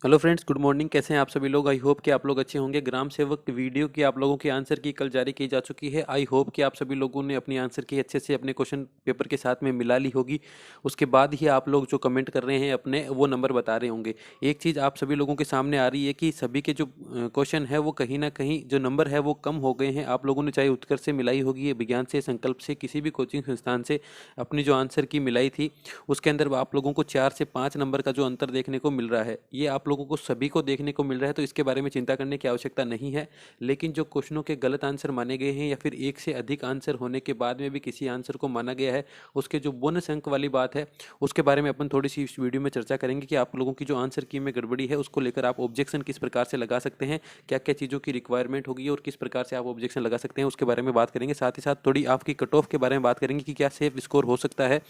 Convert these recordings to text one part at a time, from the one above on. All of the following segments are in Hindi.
Hello friends, good morning. कैसे हैं आप सभी लोग? आई होप कि आप लोग अच्छे होंगे। ग्राम सेवक वीडियो की आप लोगों की आंसर की कल जारी की जा चुकी है। आई होप कि आप सभी लोगों ने अपनी आंसर की अच्छे से अपने क्वेश्चन पेपर के साथ में मिला ली होगी। उसके बाद ही आप लोग जो कमेंट कर रहे हैं अपने वो नंबर बता रहे होंगे। एक चीज़ आप सभी लोगों के सामने आ रही है कि सभी के जो क्वेश्चन है वो कहीं ना कहीं जो नंबर है वो कम हो गए हैं। आप लोगों ने चाहे उत्कर्ष से मिलाई होगी या विज्ञान से, संकल्प से, किसी भी कोचिंग संस्थान से अपनी जो आंसर की मिलाई थी उसके अंदर आप लोगों को 4 से 5 नंबर का जो अंतर देखने को मिल रहा है, ये आप लोगों को सभी को देखने को मिल रहा है। तो इसके बारे में चिंता करने की आवश्यकता नहीं है। लेकिन जो क्वेश्चनों के गलत आंसर माने गए हैं या फिर एक से अधिक आंसर होने के बाद में भी किसी आंसर को माना गया है, उसके जो बोनस अंक वाली बात है उसके बारे में अपन थोड़ी सी इस वीडियो में चर्चा करेंगे कि आप लोगों की जो आंसर की में गड़बड़ी है उसको लेकर आप ऑब्जेक्शन किस प्रकार से लगा सकते हैं, क्या क्या चीज़ों की रिक्वायरमेंट होगी और किस प्रकार से आप ऑब्जेक्शन लगा सकते हैं, उसके बारे में बात करेंगे। साथ ही साथ थोड़ी आपकी कट ऑफ के बारे में बात करेंगे कि क्या सेफ स्कोर हो सकता है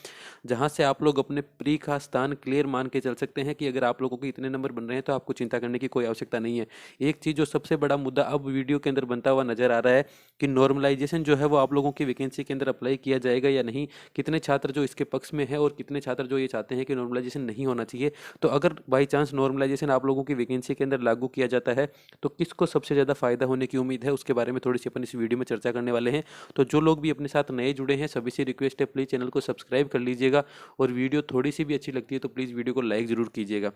जहां से आप लोग अपने प्री का स्थान क्लियर मान के चल सकते हैं कि अगर आप लोगों के इतने नंबर बन रहे हैं तो आपको चिंता करने की कोई आवश्यकता नहीं है। एक चीज़ जो सबसे बड़ा मुद्दा अब वीडियो के अंदर बनता हुआ नजर आ रहा है कि नॉर्मलाइजेशन जो है वो आप लोगों की वैकेंसी के अंदर अप्लाई किया जाएगा या नहीं। कितने छात्र जो इसके पक्ष में है और कितने छात्र जो ये चाहते हैं कि नॉर्मलाइजेशन नहीं होना चाहिए। तो अगर बाई चांस नॉर्मलाइजेशन आप लोगों की वैकेंसी के अंदर लागू किया जाता है तो किसको सबसे ज़्यादा फायदा होने की उम्मीद है, उसके बारे में थोड़ी सी अपन इस वीडियो में चर्चा करने वाले हैं। तो जो लोग भी अपने साथ नए जुड़े हैं सभी से रिक्वेस्ट है, प्लीज़ चैनल को सब्सक्राइब कर लीजिएगा और वीडियो थोड़ी सी भी अच्छी लगती है तो प्लीज़ वीडियो को लाइक ज़रूर कीजिएगा।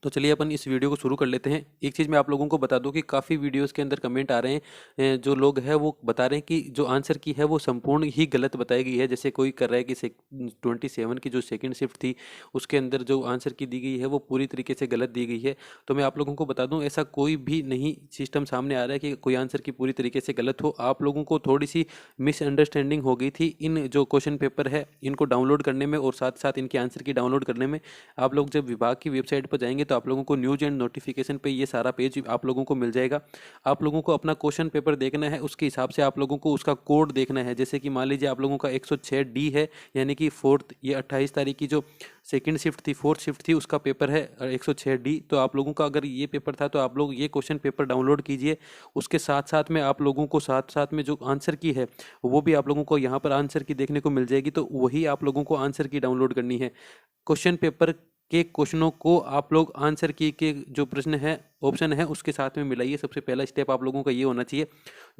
तो चलिए अपन इस वीडियो को शुरू कर लेते हैं। एक चीज़ मैं आप लोगों को बता दूं कि काफ़ी वीडियोस के अंदर कमेंट आ रहे हैं, जो लोग हैं वो बता रहे हैं कि जो आंसर की है वो संपूर्ण ही गलत बताई गई है। जैसे कोई कर रहा है कि 27 की जो सेकंड शिफ्ट थी उसके अंदर जो आंसर की दी गई है वो पूरी तरीके से गलत दी गई है। तो मैं आप लोगों को बता दूं ऐसा कोई भी नहीं सिस्टम सामने आ रहा है कि कोई आंसर की पूरी तरीके से गलत हो। आप लोगों को थोड़ी सी मिसअंडरस्टैंडिंग हो गई थी इन जो क्वेश्चन पेपर है इनको डाउनलोड करने में और साथ साथ इनके आंसर की डाउनलोड करने में। आप लोग जब विभाग की वेबसाइट पर जाएंगे तो आप लोगों को न्यूज एंड नोटिफिकेशन पे ये सारा पेज आप लोगों को मिल जाएगा। आप लोगों को अपना क्वेश्चन पेपर देखना है, उसके हिसाब से आप लोगों को उसका कोड देखना है। जैसे कि मान लीजिए आप लोगों का 106 डी है, यानी कि फोर्थ ये 28 तारीख की जो सेकंड शिफ्ट थी, फोर्थ शिफ्ट थी, उसका पेपर है 106 डी। तो आप लोगों का अगर ये पेपर था तो आप लोग ये क्वेश्चन पेपर डाउनलोड कीजिए। उसके साथ साथ में आप लोगों को साथ साथ में जो आंसर की है वो भी आप लोगों को यहाँ पर आंसर की देखने को मिल जाएगी। तो वही आप लोगों को आंसर की डाउनलोड करनी है। क्वेश्चन पेपर के क्वेश्चनों को आप लोग आंसर की के जो प्रश्न है ऑप्शन है उसके साथ में मिलाइए। सबसे पहला स्टेप आप लोगों का ये होना चाहिए।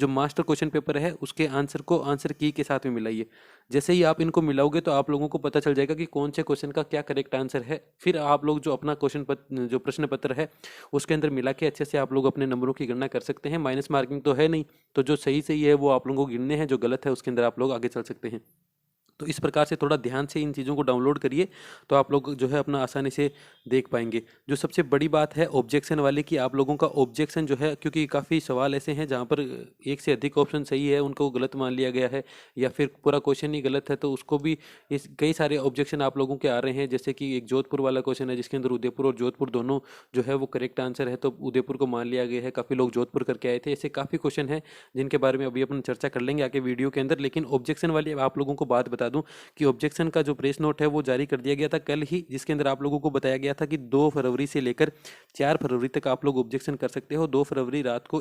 जो मास्टर क्वेश्चन पेपर है उसके आंसर को आंसर की के साथ में मिलाइए। जैसे ही आप इनको मिलाओगे तो आप लोगों को पता चल जाएगा कि कौन से क्वेश्चन का क्या करेक्ट आंसर है। फिर आप लोग जो अपना क्वेश्चन पत्र जो प्रश्न पत्र है उसके अंदर मिला के अच्छे से आप लोग अपने नंबरों की गणना कर सकते हैं। माइनस मार्किंग तो है नहीं, तो जो सही सही है वो आप लोगों को गिनने हैं, जो गलत है उसके अंदर आप लोग आगे चल सकते हैं। तो इस प्रकार से थोड़ा ध्यान से इन चीज़ों को डाउनलोड करिए तो आप लोग जो है अपना आसानी से देख पाएंगे। जो सबसे बड़ी बात है ऑब्जेक्शन वाले की, आप लोगों का ऑब्जेक्शन जो है, क्योंकि काफ़ी सवाल ऐसे हैं जहाँ पर एक से अधिक ऑप्शन सही है उनको गलत मान लिया गया है या फिर पूरा क्वेश्चन ही गलत है, तो उसको भी इस कई सारे ऑब्जेक्शन आप लोगों के आ रहे हैं। जैसे कि एक जोधपुर वाला क्वेश्चन है जिसके अंदर उदयपुर और जोधपुर दोनों जो है वो करेक्ट आंसर है, तो उदयपुर को मान लिया गया है। काफ़ी लोग जोधपुर करके आए थे। ऐसे काफ़ी क्वेश्चन हैं जिनके बारे में अभी अपन चर्चा कर लेंगे आगे वीडियो के अंदर। लेकिन ऑब्जेक्शन वाली आप लोगों को बात बता दूं कि ऑब्जेक्शन का जो प्रेस नोट है वो जारी कर दिया गया था कल ही, जिसके अंदर आप लोगों को बताया गया था कि 2 फरवरी से लेकर 4 फरवरी तक आप लोग ऑब्जेक्शन कर सकते हो। 2 फरवरी रात को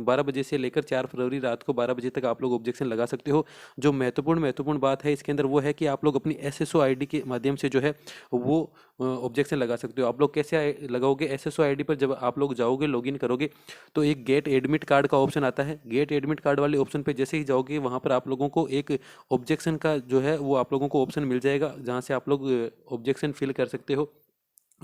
12 बजे से लेकर 4 फरवरी रात को 12 बजे तक आप लोग ऑब्जेक्शन लगा सकते हो। जो महत्वपूर्ण बात है इसके अंदर वो है कि आप लोग अपनी एसएसओ आईडी के माध्यम से जो है वो ऑब्जेक्शन लगा सकते हो। आप लोग कैसे लगाओगे? एसएसओ आईडी पर जब आप लोग जाओगे, लॉगिन करोगे, तो एक गेट एडमिट कार्ड का ऑप्शन आता है। गेट एडमिट कार्ड वाले ऑप्शन पे जैसे ही जाओगे वहां पर आप लोगों को एक ऑब्जेक्शन का जो है वो आप लोगों को ऑप्शन मिल जाएगा जहां से आप लोग ऑब्जेक्शन फिल कर सकते हो।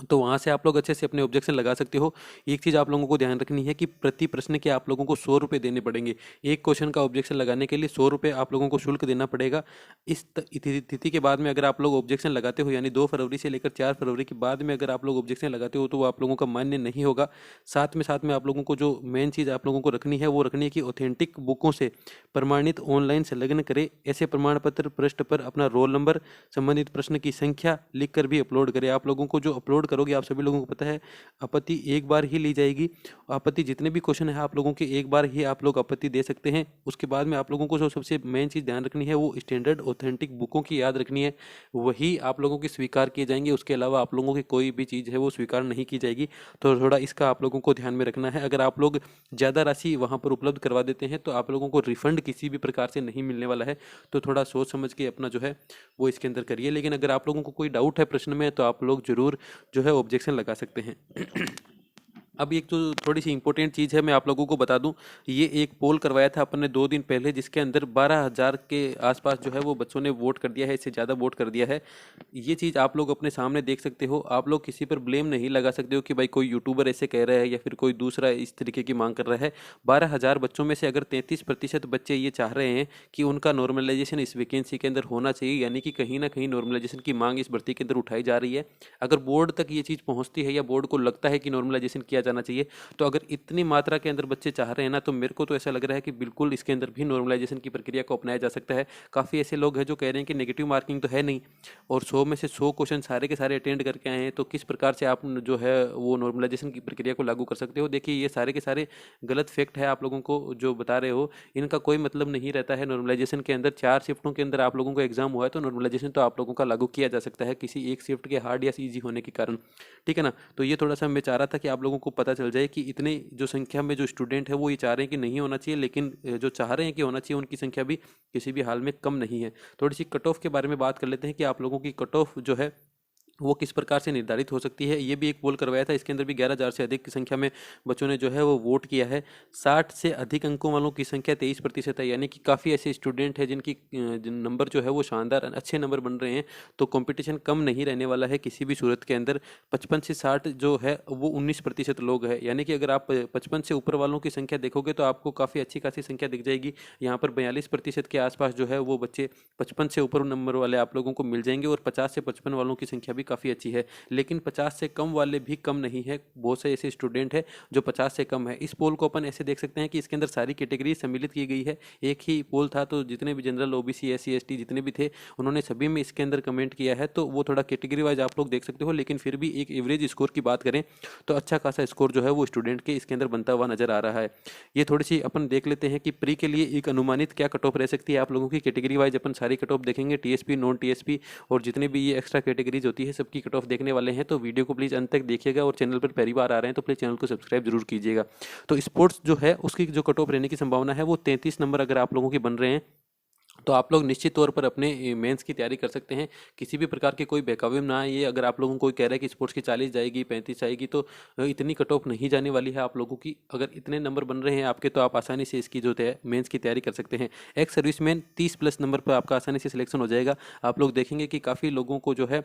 तो वहाँ से आप लोग अच्छे से अपने ऑब्जेक्शन लगा सकते हो। एक चीज़ आप लोगों को ध्यान रखनी है कि प्रति प्रश्न के आप लोगों को 100 रुपये देने पड़ेंगे। एक क्वेश्चन का ऑब्जेक्शन लगाने के लिए 100 रुपये आप लोगों को शुल्क देना पड़ेगा। इस तिथि के बाद में अगर आप लोग ऑब्जेक्शन लगाते हो, यानी 2 फरवरी से लेकर 4 फरवरी के बाद में अगर आप लोग ऑब्जेक्शन लगाते हो तो वो आप लोगों का मान्य नहीं होगा। साथ में आप लोगों को जो मेन चीज़ आप लोगों को रखनी है वो रखनी है कि ऑथेंटिक बुकों से प्रमाणित ऑनलाइन संलग्न करें। ऐसे प्रमाण पत्र पृष्ठ पर अपना रोल नंबर, संबंधित प्रश्न की संख्या लिखकर भी अपलोड करें। आप लोगों को जो अपलोड करोगे, आप सभी लोगों को पता है आपत्ति एक बार ही ली जाएगी। आपत्ति जितने भी क्वेश्चन है आप लोगों के एक बार ही आप लोग आपत्ति दे सकते हैं। उसके बाद में आप लोगों को जो सबसे मेन चीज़ ध्यान रखनी है वो स्टैंडर्ड ऑथेंटिक बुकों की याद रखनी है, वही आप लोगों की स्वीकार किए जाएंगे। उसके अलावा आप लोगों की कोई भी चीज़ है वो स्वीकार नहीं की जाएगी। तो थोड़ा इसका आप लोगों को ध्यान में रखना है। अगर आप लोग ज़्यादा राशि वहाँ पर उपलब्ध करवा देते हैं तो आप लोगों को रिफंड किसी भी प्रकार से नहीं मिलने वाला है। तो थोड़ा सोच समझ के अपना जो है वो इसके अंदर करिए। लेकिन अगर आप लोगों को कोई डाउट है प्रश्न में तो आप लोग जरूर जो है ऑब्जेक्शन लगा सकते हैं। अब एक जो थोड़ी सी इंपॉर्टेंट चीज़ है मैं आप लोगों को बता दूं, ये एक पोल करवाया था अपन ने 2 दिन पहले, जिसके अंदर 12,000 के आसपास जो है वो बच्चों ने वोट कर दिया है, इससे ज़्यादा वोट कर दिया है। ये चीज़ आप लोग अपने सामने देख सकते हो। आप लोग किसी पर ब्लेम नहीं लगा सकते हो कि भाई कोई यूट्यूबर ऐसे कह रहा है या फिर कोई दूसरा इस तरीके की मांग कर रहा है। 12,000 बच्चों में से अगर 33% बच्चे ये चाह रहे हैं कि उनका नॉर्मलाइजेशन इस वैकेंसी के अंदर होना चाहिए, यानी कि कहीं ना कहीं नॉर्मलाइजेशन की मांग इस भर्ती के अंदर उठाई जा रही है। अगर बोर्ड तक ये चीज़ पहुंचती है या बोर्ड को लगता है कि नॉर्मलाइजेशन किया जाना चाहिए, तो अगर इतनी मात्रा के अंदर बच्चे चाह रहे हैं ना, तो मेरे को तो ऐसा लग रहा है कि बिल्कुल इसके अंदर भी नॉर्मलाइजेशन की प्रक्रिया को अपनाया जा सकता है। काफ़ी ऐसे लोग हैं जो कह रहे हैं कि नेगेटिव मार्किंग तो है नहीं, और 100 में से 100 क्वेश्चन सारे के सारे अटेंड करके आए हैं, तो किस प्रकार से आप जो है वो नॉर्मलाइजेशन की प्रक्रिया को लागू कर सकते हो। देखिए, ये सारे के सारे गलत फैक्ट है आप लोगों को जो बता रहे हो, इनका कोई मतलब नहीं रहता है। नॉर्मलाइजेशन के अंदर 4 शिफ्टों के अंदर आप लोगों को एग्जाम हुआ है, तो नॉर्मलाइजेशन तो आप लोगों का लागू किया जा सकता है किसी एक शिफ्ट के हार्ड या ईजी होने के कारण, ठीक है ना। तो ये थोड़ा सा मैं चाह रहा था कि आप लोगों को पता चल जाए कि इतने जो संख्या में जो स्टूडेंट है वो ये चाह रहे हैं कि नहीं होना चाहिए, लेकिन जो चाह रहे हैं कि होना चाहिए उनकी संख्या भी किसी भी हाल में कम नहीं है। थोड़ी सी कट ऑफ के बारे में बात कर लेते हैं कि आप लोगों की कट ऑफ जो है वो किस प्रकार से निर्धारित हो सकती है। ये भी एक पोल करवाया था, इसके अंदर भी 11,000 से अधिक की संख्या में बच्चों ने जो है वो वोट किया है। 60 से अधिक अंकों वालों की संख्या 23% है, यानी कि काफ़ी ऐसे स्टूडेंट हैं जिनकी जिन नंबर जो है वो शानदार अच्छे नंबर बन रहे हैं। तो कंपटीशन कम नहीं रहने वाला है किसी भी सूरत के अंदर। 55 से 60 जो है वो 19% लोग हैं, यानी कि अगर आप 55 से ऊपर वालों की संख्या देखोगे तो आपको काफ़ी अच्छी खासी संख्या दिख जाएगी। यहाँ पर 42% के आसपास जो है वो बच्चे 55 से ऊपर नंबर वाले आप लोगों को मिल जाएंगे, और 50 से 55 वालों की संख्या भी काफ़ी अच्छी है। लेकिन 50 से कम वाले भी कम नहीं है, बहुत से ऐसे स्टूडेंट हैं जो 50 से कम है। इस पोल को अपन ऐसे देख सकते हैं कि इसके अंदर सारी कैटेगरी सम्मिलित की गई है। एक ही पोल था तो जितने भी जनरल, ओबीसी, एससी, एसटी जितने भी थे उन्होंने सभी में इसके अंदर कमेंट किया है, तो वो थोड़ा कैटेगरी वाइज आप लोग देख सकते हो। लेकिन फिर भी एक एवरेज स्कोर की बात करें तो अच्छा खासा स्कोर जो है वो स्टूडेंट के इसके अंदर बनता हुआ नजर आ रहा है। ये थोड़ी सी अपन देख लेते हैं कि प्री के लिए एक अनुमानित क्या कट ऑफ रह सकती है आप लोगों की। कैटेगरी वाइज अपन सारी कट ऑफ देखेंगे, टीएसपी, नॉन टीएसपी और जितने भी ये एक्स्ट्रा कैटेगरीज होती है सबकी कट ऑफ देखने वाले हैं। तो वीडियो को प्लीज़ अंत तक देखिएगा, और चैनल पर पहली बार आ रहे हैं तो प्लीज़ चैनल को सब्सक्राइब जरूर कीजिएगा। तो स्पोर्ट्स जो है उसकी जो कट ऑफ रहने की संभावना है वो 33 नंबर अगर आप लोगों के बन रहे हैं, तो आप लोग निश्चित तौर पर अपने मेंस की तैयारी कर सकते हैं। किसी भी प्रकार के कोई बहकावे में ना आए। ये अगर आप लोगों को कोई कह रहा है कि स्पोर्ट्स की 40 जाएगी, 35 आएगी, तो इतनी कट ऑफ नहीं जाने वाली है आप लोगों की। अगर इतने नंबर बन रहे हैं आपके, तो आप आसानी से इसकी जो है मेंस की तैयारी कर सकते हैं। एक्स सर्विसमैन 30+ नंबर पर आपका आसानी से सिलेक्शन हो जाएगा। आप लोग देखेंगे कि काफ़ी लोगों को जो है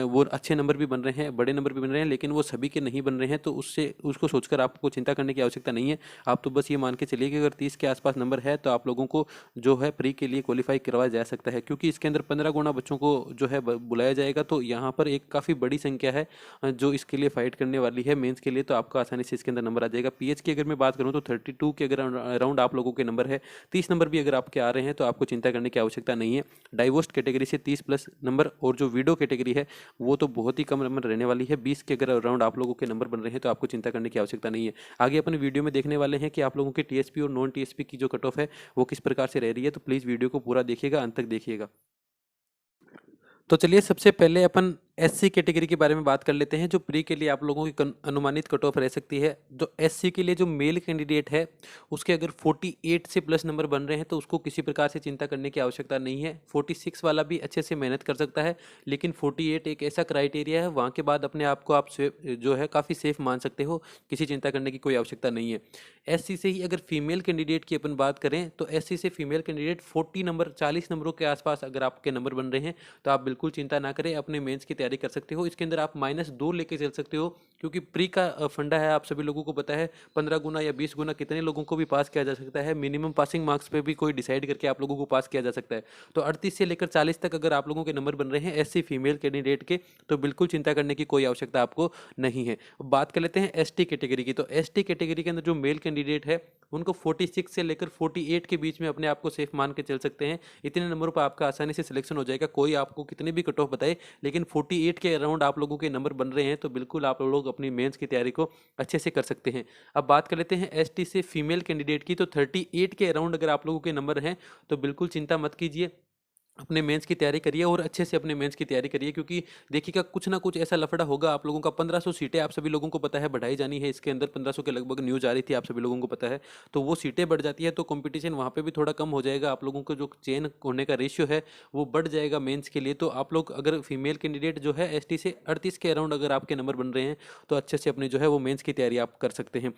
वो अच्छे नंबर भी बन रहे हैं, बड़े नंबर भी बन रहे हैं, लेकिन वो सभी के नहीं बन रहे हैं। तो उससे उसको सोचकर आपको चिंता करने की आवश्यकता नहीं है। आप तो बस ये मान के चलिए कि अगर 30 के आसपास नंबर है तो आप लोगों को जो है प्री के लिए क्वालिफाई करवाया जा सकता है, क्योंकि इसके अंदर 15 गुना बच्चों को जो है बुलाया जाएगा। तो यहाँ पर एक काफ़ी बड़ी संख्या है जो इसके लिए फाइट करने वाली है मेंस के लिए। तो आपका आसानी से इसके अंदर नंबर आ जाएगा। पीएच की अगर मैं बात करूँ तो 32 के अगर अराउंड आप लोगों के नंबर है, 30 नंबर भी अगर आपके आ रहे हैं तो आपको चिंता करने की आवश्यकता नहीं है। डाइवोर्स कैटेगरी से 30+ नंबर, और जो विडो कैटेगरी है वो तो बहुत ही कम नंबर रहने वाली है। 20 के अगर अराउंड आप लोगों के नंबर बन रहे हैं तो आपको चिंता करने की आवश्यकता नहीं है। आगे अपन वीडियो में देखने वाले हैं कि आप लोगों के टीएसपी और नॉन टीएसपी की जो कट ऑफ है वो किस प्रकार से रह रही है। तो प्लीज़ वीडियो को पूरा देखिएगा, अंत तक देखिएगा। तो चलिए सबसे पहले अपन एससी कैटेगरी के बारे में बात कर लेते हैं, जो प्री के लिए आप लोगों की अनुमानित कट ऑफ रह सकती है। जो एससी के लिए जो मेल कैंडिडेट है उसके अगर 48 से प्लस नंबर बन रहे हैं तो उसको किसी प्रकार से चिंता करने की आवश्यकता नहीं है। 46 वाला भी अच्छे से मेहनत कर सकता है, लेकिन 48 एक ऐसा क्राइटेरिया है, वहाँ के बाद अपने आप को आप जो है काफ़ी सेफ मान सकते हो। किसी चिंता करने की कोई आवश्यकता नहीं है। एससी से ही अगर फीमेल कैंडिडेट की अपन बात करें तो एससी से फीमेल कैंडिडेट 40 नंबरों के आसपास अगर आपके नंबर बन रहे हैं तो आप बिल्कुल चिंता ना करें, अपने मेंस की तैयारी कर सकते हो। इसके अंदर आप -2 लेके चल सकते हो, क्योंकि प्री का फंडा है, आप सभी लोगों को पता है। 15 गुना या 20 गुना कितने लोगों को भी पास किया जा सकता है। मिनिमम पासिंग मार्क्स पे भी कोई डिसाइड करके आप लोगों को पास किया जा सकता है। तो 38 से लेकर 40 तक अगर आप लोगों के नंबर बन रहे हैं एससी फीमेल कैंडिडेट के, तो बिल्कुल चिंता करने की कोई आवश्यकता आपको नहीं है। बात कर लेते हैं एसटी कैटेगरी की। तो एसटी कैटेगरी के अंदर जो मेल कैंडिडेट है उनको 46 से लेकर 48 के बीच में अपने आप को सेफ मान के चल सकते हैं। इतने नंबरों पर आपका आसानी से सिलेक्शन हो जाएगा। कोई आपको कितने भी कट ऑफ बताए, लेकिन 48 के अराउंड आप लोगों के नंबर बन रहे हैं तो बिल्कुल आप लोग अपनी मेंस की तैयारी को अच्छे से कर सकते हैं। अब बात कर लेते हैं एसटी से फीमेल कैंडिडेट की। तो 38 के अराउंड अगर आप लोगों के नंबर हैं तो बिल्कुल चिंता मत कीजिए। अपने मेंस की तैयारी करिए और अच्छे से अपने मेंस की तैयारी करिए, क्योंकि देखिएगा कुछ ना कुछ ऐसा लफड़ा होगा आप लोगों का। 1500 सीटें आप सभी लोगों को पता है बढ़ाई जानी है इसके अंदर, 1500 के लगभग न्यूज़ आ रही थी, आप सभी लोगों को पता है। तो वो सीटें बढ़ जाती है तो कंपटीशन वहाँ पे भी थोड़ा कम हो जाएगा, आप लोगों को जो चयन होने का रेशियो है वो बढ़ जाएगा मेंस के लिए। तो आप लोग अगर फीमेल कैंडिडेट जो है एसटी से 38 के अराउंड अगर आपके नंबर बन रहे हैं तो अच्छे से अपने जो है वो मेंस की तैयारी आप कर सकते हैं।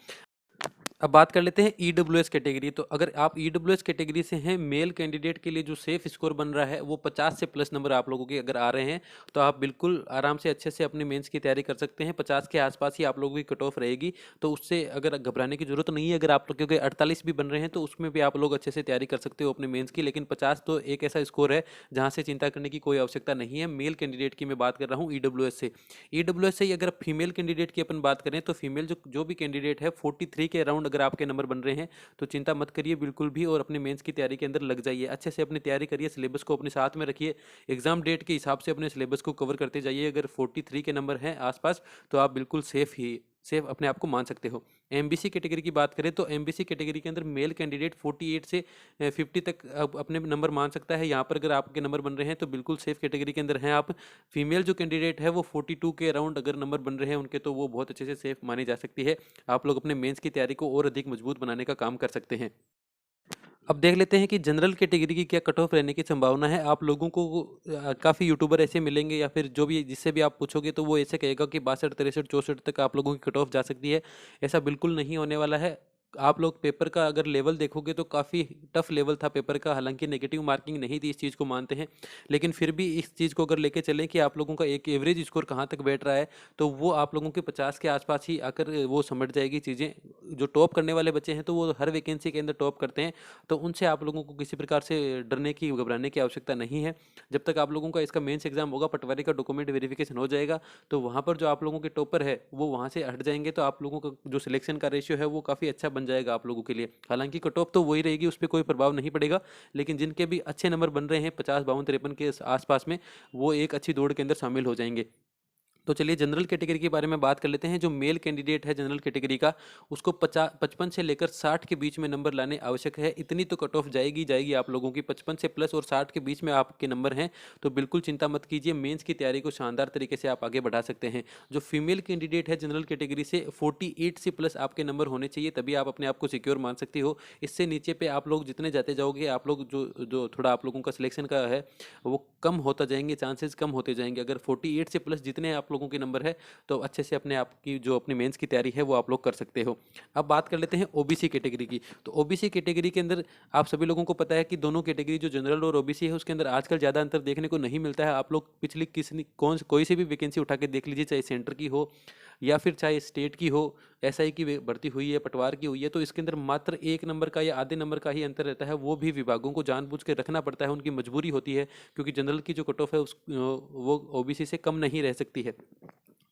अब बात कर लेते हैं ईडब्ल्यूएस कैटेगरी। तो अगर आप ईडब्ल्यूएस कैटेगरी से हैं, मेल कैंडिडेट के लिए जो सेफ स्कोर बन रहा है वो 50 से प्लस नंबर आप लोगों के अगर आ रहे हैं तो आप बिल्कुल आराम से अच्छे से अपने मेंस की तैयारी कर सकते हैं। 50 के आसपास ही आप लोगों की कट ऑफ रहेगी, तो उससे अगर घबराने की जरूरत नहीं है। अगर आप लोग क्योंकि 48 भी बन रहे हैं तो उसमें भी आप लोग अच्छे से तैयारी कर सकते हो अपने मेंस की, लेकिन 50 तो एक ऐसा स्कोर है जहाँ से चिंता करने की कोई आवश्यकता नहीं है। मेल कैंडिडेट की मैं बात कर रहा हूँ ईडब्ल्यूएस से। ईडब्ल्यूएस से ही अगर फीमेल कैंडिडेट की अपन बात करें तो फीमेल जो जो भी कैंडिडेट है 43 के अराउंड अगर आपके नंबर बन रहे हैं तो चिंता मत करिए बिल्कुल भी, और अपने मेंस की तैयारी के अंदर लग जाइए। अच्छे से अपनी तैयारी करिए, सिलेबस को अपने साथ में रखिए, एग्जाम डेट के हिसाब से अपने सिलेबस को कवर करते जाइए। अगर 43 के नंबर हैं आसपास तो आप बिल्कुल सेफ अपने आप को मान सकते हो। एमबीसी कैटेगरी की बात करें तो एमबीसी कैटेगरी के अंदर मेल कैंडिडेट 48 से 50 तक अपने नंबर मान सकता है। यहाँ पर अगर आपके नंबर बन रहे हैं तो बिल्कुल सेफ कैटेगरी के अंदर हैं आप। फीमेल जो कैंडिडेट है वो 42 के अराउंड अगर नंबर बन रहे हैं उनके तो वो बहुत अच्छे से सेफ मानी जा सकती है। आप लोग अपने मेंस की तैयारी को और अधिक मजबूत बनाने का काम कर सकते हैं। अब देख लेते हैं कि जनरल कैटेगरी की क्या कट ऑफ रहने की संभावना है। आप लोगों को काफ़ी यूट्यूबर ऐसे मिलेंगे या फिर जो भी जिससे भी आप पूछोगे तो वो ऐसे कहेगा कि 62 63 64 तक आप लोगों की कट ऑफ जा सकती है। ऐसा बिल्कुल नहीं होने वाला है। आप लोग पेपर का अगर लेवल देखोगे तो काफ़ी टफ लेवल था पेपर का, हालांकि नेगेटिव मार्किंग नहीं थी, इस चीज़ को मानते हैं, लेकिन फिर भी इस चीज़ को अगर लेके चलें कि आप लोगों का एक एवरेज स्कोर कहाँ तक बैठ रहा है तो वो आप लोगों के 50 के आसपास ही आकर वो समझ जाएगी चीज़ें। जो टॉप करने वाले बच्चे हैं तो वो हर वैकेंसी के अंदर टॉप करते हैं, तो उनसे आप लोगों को किसी प्रकार से डरने की घबराने की आवश्यकता नहीं है। जब तक आप लोगों का इसका मेंस एग्जाम होगा, पटवारी का डॉक्यूमेंट वेरिफिकेशन हो जाएगा तो वहाँ पर जो आप लोगों के टॉपर है वो वहाँ से हट जाएंगे, तो आप लोगों का जो सिलेक्शन का रेशियो है वो काफ़ी अच्छा बन जाएगा आप लोगों के लिए। हालांकि कट ऑफ तो वही रहेगी, उस पर कोई प्रभाव नहीं पड़ेगा, लेकिन जिनके भी अच्छे नंबर बन रहे हैं 50 52 53 के आसपास में, वो एक अच्छी दौड़ के अंदर शामिल हो जाएंगे। तो चलिए जनरल कैटेगरी के बारे में बात कर लेते हैं। जो मेल कैंडिडेट है जनरल कैटेगरी का, उसको 55 से लेकर 60 के बीच में नंबर लाने आवश्यक है। इतनी तो कट ऑफ जाएगी आप लोगों की। 55 से प्लस और 60 के बीच में आपके नंबर हैं तो बिल्कुल चिंता मत कीजिए, मेंस की तैयारी को शानदार तरीके से आप आगे बढ़ा सकते हैं। जो फीमेल कैंडिडेट है जनरल कैटेगरी से 48 से प्लस आपके नंबर होने चाहिए, तभी आप अपने आप को सिक्योर मान सकती हो। इससे नीचे पे आप लोग जितने जाते जाओगे, आप लोग जो जो थोड़ा आप लोगों का सिलेक्शन का है वो कम होता जाएंगे, चांसेस कम होते जाएंगे। अगर 48 से प्लस जितने आप लोगों के नंबर है तो अच्छे से अपने आप की जो अपनी मेंस की तैयारी है वो आप लोग कर सकते हो। अब बात कर लेते हैं ओबीसी कैटेगरी की। तो ओबीसी कैटेगरी के अंदर आप सभी लोगों को पता है कि दोनों कैटेगरी जो जनरल और ओबीसी है उसके अंदर आजकल ज़्यादा अंतर देखने को नहीं मिलता है। आप लोग पिछली कोई सी भी वैकेंसी उठा के देख लीजिए, चाहे सेंटर की हो या फिर चाहे स्टेट की हो, एसआई की भर्ती हुई है, पटवार की हुई है, तो इसके अंदर मात्र 1 नंबर का या आधे नंबर का ही अंतर रहता है। वो भी विभागों को जानबूझ के रखना पड़ता है, उनकी मजबूरी होती है, क्योंकि जनरल की जो कट ऑफ है वो ओबीसी से कम नहीं रह सकती है।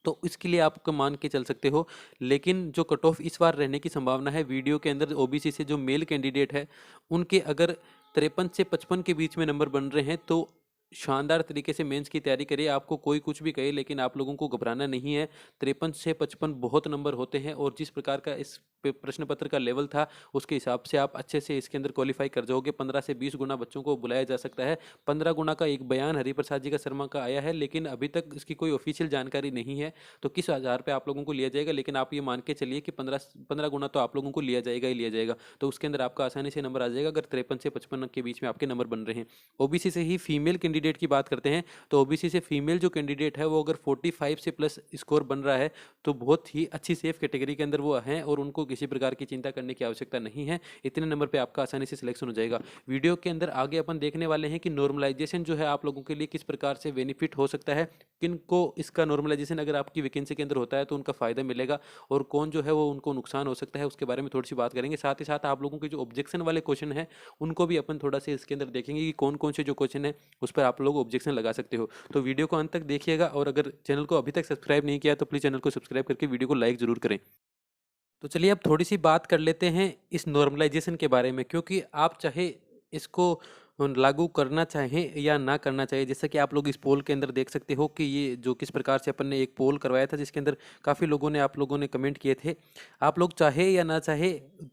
तो इसके लिए आप मान के चल सकते हो। लेकिन जो कट ऑफ इस बार रहने की संभावना है वीडियो के अंदर, ओबीसी से जो मेल कैंडिडेट है उनके अगर 53 से 55 के बीच में नंबर बन रहे हैं तो शानदार तरीके से मेंस की तैयारी करिए। आपको कोई कुछ भी कहे लेकिन आप लोगों को घबराना नहीं है। 53 से 55 बहुत नंबर होते हैं, और जिस प्रकार का इस प्रश्न पत्र का लेवल था उसके हिसाब से आप अच्छे से इसके अंदर क्वालिफाई कर जाओगे। 15 से 20 गुना बच्चों को बुलाया जा सकता है। 15 गुना का एक बयान हरिप्रसाद जी का शर्मा का आया है, लेकिन अभी तक इसकी कोई ऑफिशियल जानकारी नहीं है तो किस आधार पे आप लोगों को लिया जाएगा। लेकिन आप ये मान के चलिए कि 15 गुना तो आप लोगों को लिया जाएगा ही लिया जाएगा, तो उसके अंदर आपका आसानी से नंबर आ जाएगा अगर 53 से 55 के बीच में आपके नंबर बन रहे हैं। ओबीसी से ही फीमेल कैंडिडेट की बात करते हैं तो ओबीसी से फीमेल जो कैंडिडेट है वो अगर 45 से प्लस स्कोर बन रहा है तो बहुत ही अच्छी सेफ कैटेगरी के अंदर वो हैं, और उनको किसी प्रकार की चिंता करने की आवश्यकता नहीं है। इतने नंबर पे आपका आसानी से सिलेक्शन हो जाएगा। वीडियो के अंदर आगे अपन देखने वाले हैं कि नॉर्मलाइजेशन जो है आप लोगों के लिए किस प्रकार से बेनिफिट हो सकता है, किन को इसका नॉर्मलाइजेशन अगर आपकी वैकेंसी के अंदर होता है तो उनका फायदा मिलेगा, और कौन जो है वो उनको नुकसान हो सकता है, उसके बारे में थोड़ी सी बात करेंगे। साथ ही साथ आप लोगों के जो ऑब्जेक्शन वाले क्वेश्चन है उनको भी अपन थोड़ा सा इसके अंदर देखेंगे कि कौन कौन से जो क्वेश्चन है उस पर आप लोग ऑब्जेक्शन लगा सकते हो। तो वीडियो को अंत तक देखिएगा, और अगर चैनल को अभी तक सब्सक्राइब नहीं किया तो प्लीज़ चैनल को सब्सक्राइब करके वीडियो को लाइक जरूर करें। तो चलिए अब थोड़ी सी बात कर लेते हैं इस नॉर्मलाइजेशन के बारे में, क्योंकि आप चाहे इसको लागू करना चाहें या ना करना चाहिए, जैसे कि आप लोग इस पोल के अंदर देख सकते हो कि ये जो किस प्रकार से अपन ने एक पोल करवाया था जिसके अंदर काफ़ी लोगों ने आप लोगों ने कमेंट किए थे। आप लोग चाहे या ना चाहे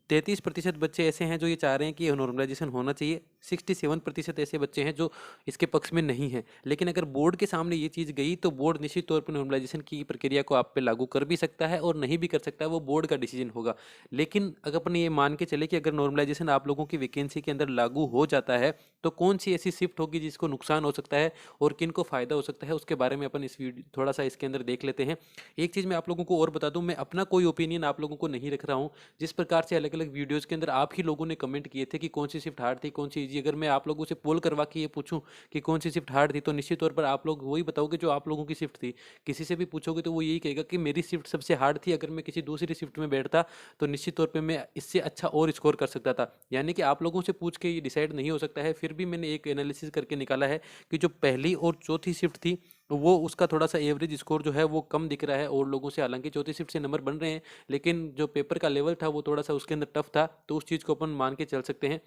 33% बच्चे ऐसे हैं जो ये चाह रहे हैं कि नॉर्मलाइजेशन होना चाहिए, 67% ऐसे बच्चे हैं जो इसके पक्ष में नहीं हैं। लेकिन अगर बोर्ड के सामने ये चीज़ गई तो बोर्ड निश्चित तौर पर नॉर्मलाइजेशन की प्रक्रिया को आप पे लागू कर भी सकता है और नहीं भी कर सकता है, वो बोर्ड का डिसीजन होगा। लेकिन अगर अपन ये मान के चले कि अगर नॉर्मलाइजेशन आप लोगों की वैकेंसी के अंदर लागू हो जाता है तो कौन सी ऐसी शिफ्ट होगी जिसको नुकसान हो सकता है और किन को फायदा हो सकता है, उसके बारे में अपन इस वीडियो थोड़ा सा इसके अंदर देख लेते हैं। एक चीज़ मैं आप लोगों को और बता दूं, मैं अपना कोई ओपिनियन आप लोगों को नहीं रख रहा हूं। जिस प्रकार से अलग अलग वीडियोज़ के अंदर आप ही लोगों ने कमेंट किए थे कि कौन सी शिफ्ट हार्ड थी कौन सी ईजी, अगर मैं आप लोगों से पोल करवा के ये पूछूं कि कौन सी शिफ्ट हार्ड थी तो निश्चित तौर पर आप लोग वही बताओगे जो आप लोगों की शिफ्ट थी। किसी से भी पूछोगे तो वो यही कहेगा कि मेरी शिफ्ट सबसे हार्ड थी, अगर मैं किसी दूसरी शिफ्ट में बैठता तो निश्चित तौर पे मैं इससे अच्छा और स्कोर कर सकता था। यानी कि आप लोगों से पूछ के ये डिसाइड नहीं हो सकता है। फिर भी मैंने एक एनालिसिस करके निकाला है कि जो पहली और चौथी शिफ्ट थी वो उसका थोड़ा सा एवरेज स्कोर जो है वो कम दिख रहा है और लोगों से। हालांकि चौथी शिफ्ट से नंबर बन रहे हैं लेकिन जो पेपर का लेवल था वो थोड़ा सा उसके अंदर टफ था, तो उस चीज़ को अपन मान के चल सकते हैं।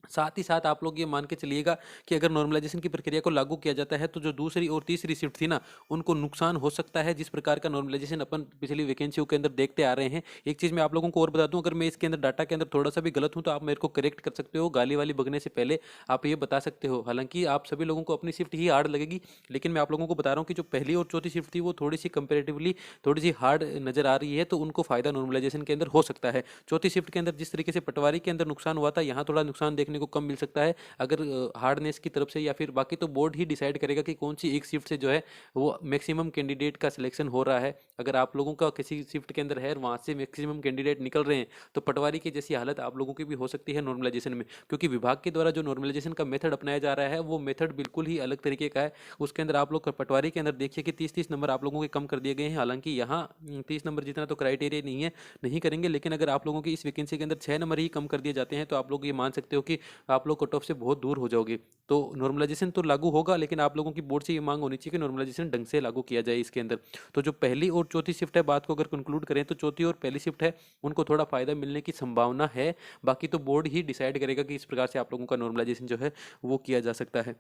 साथ ही साथ आप लोग ये मान के चलिएगा कि अगर नॉर्मलाइजेशन की प्रक्रिया को लागू किया जाता है तो जो दूसरी और तीसरी शिफ्ट थी ना उनको नुकसान हो सकता है। जिस प्रकार का नॉर्मलाइजेशन अपन पिछली वैकेंसियों के अंदर देखते आ रहे हैं। एक चीज़ मैं आप लोगों को और बता दूं, अगर मैं इसके अंदर डाटा के अंदर थोड़ा सा भी गलत हूं तो आप मेरे को करेक्ट कर सकते हो, गाली वाली बगने से पहले आप ये बता सकते हो। हालांकि आप सभी लोगों को अपनी शिफ्ट ही हार्ड लगेगी, लेकिन मैं आप लोगों को बता रहा हूँ कि जो पहली और चौथी शिफ्ट थी वो थोड़ी सी कंपेरेटिवली थोड़ी सी हार्ड नजर आ रही है, तो उनको फायदा नॉर्मलाइजेशन के अंदर हो सकता है। चौथी शिफ्ट के अंदर जिस तरीके से पटवारी के अंदर नुकसान हुआ था, यहाँ थोड़ा नुकसान देखने को कम मिल सकता है अगर हार्डनेस की तरफ से, या फिर बाकी तो बोर्ड ही डिसाइड करेगा कि कौन सी एक शिफ्ट से जो है वो मैक्सिमम कैंडिडेट का सिलेक्शन हो रहा है। अगर आप लोगों का किसी शिफ्ट के अंदर है और वहाँ से मैक्सिमम कैंडिडेट निकल रहे हैं तो पटवारी की जैसी हालत आप लोगों की भी हो सकती है नॉर्मलाइजेशन में, क्योंकि विभाग के द्वारा जो नॉर्मलाइजेशन का मेथड अपनाया जा रहा है वो मेथड बिल्कुल ही अलग तरीके का है। उसके अंदर आप लोग पटवारी के अंदर देखिए कि 30-30 नंबर आप लोगों के कम कर दिए गए हैं। हालांकि यहाँ 30 नंबर जितना तो क्राइटेरिया नहीं है, नहीं करेंगे, लेकिन अगर आप लोगों की इस वैकेंसी के अंदर 6 नंबर ही कम कर दिए जाते हैं तो आप लोग ये मान सकते हो कि आप लोग कट ऑफ से बहुत दूर हो जाओगे। तो नॉर्मलाइजेशन तो लागू होगा, लेकिन आप लोगों की बोर्ड से ये मांग होनी चाहिए कि नॉर्मलाइजेशन ढंग से लागू किया जाए इसके अंदर। तो जो पहली और चौथी शिफ्ट है, बात को अगर कंक्लूड करें तो चौथी और पहली शिफ्ट है उनको थोड़ा फायदा मिलने की संभावना है। बाकी तो बोर्ड ही डिसाइड करेगा कि इस प्रकार से आप लोगों का नॉर्मलाइजेशन जो है वो किया जा सकता है।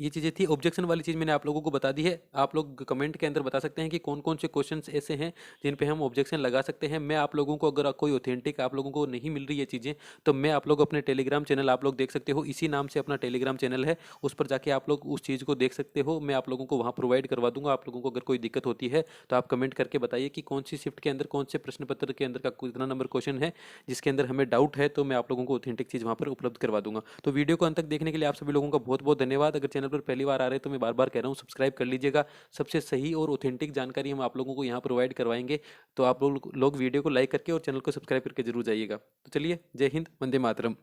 ये चीज़ें थी। ऑब्जेक्शन वाली चीज़ मैंने आप लोगों को बता दी है। आप लोग कमेंट के अंदर बता सकते हैं कि कौन कौन से क्वेश्चंस ऐसे हैं जिन पे हम ऑब्जेक्शन लगा सकते हैं। मैं आप लोगों को अगर कोई ऑथेंटिक आप लोगों को नहीं मिल रही है चीज़ें तो मैं आप लोग अपने टेलीग्राम चैनल आप लोग देख सकते हो, इसी नाम से अपना टेलीग्राम चैनल है, उस पर जाके आप लोग उस चीज़ को देख सकते हो। मैं आप लोगों को वहाँ प्रोवाइड करवा दूंगा। आप लोगों को अगर कोई दिक्कत होती है तो आप कमेंट करके बताइए कि कौन सी शिफ्ट के अंदर कौन से प्रश्न पत्र के अंदर का कितना नंबर क्वेश्चन है जिसके अंदर हमें डाउट है, तो मैं आप लोगों को ऑथेंटिक चीज़ वहाँ पर उपलब्ध करवा दूंगा। तो वीडियो को अंत तक देखने के लिए आप सभी लोगों का बहुत बहुत धन्यवाद। अगर चैनल पर पहली बार आ रहे हैं तो मैं बार बार कह रहा हूँ सब्सक्राइब कर लीजिएगा। सबसे सही और ऑथेंटिक जानकारी हम आप लोगों को यहाँ प्रोवाइड करवाएंगे, तो आप लोग वीडियो को लाइक करके और चैनल को सब्सक्राइब करके जरूर जाइएगा। तो चलिए, जय हिंद, वंदे मातरम।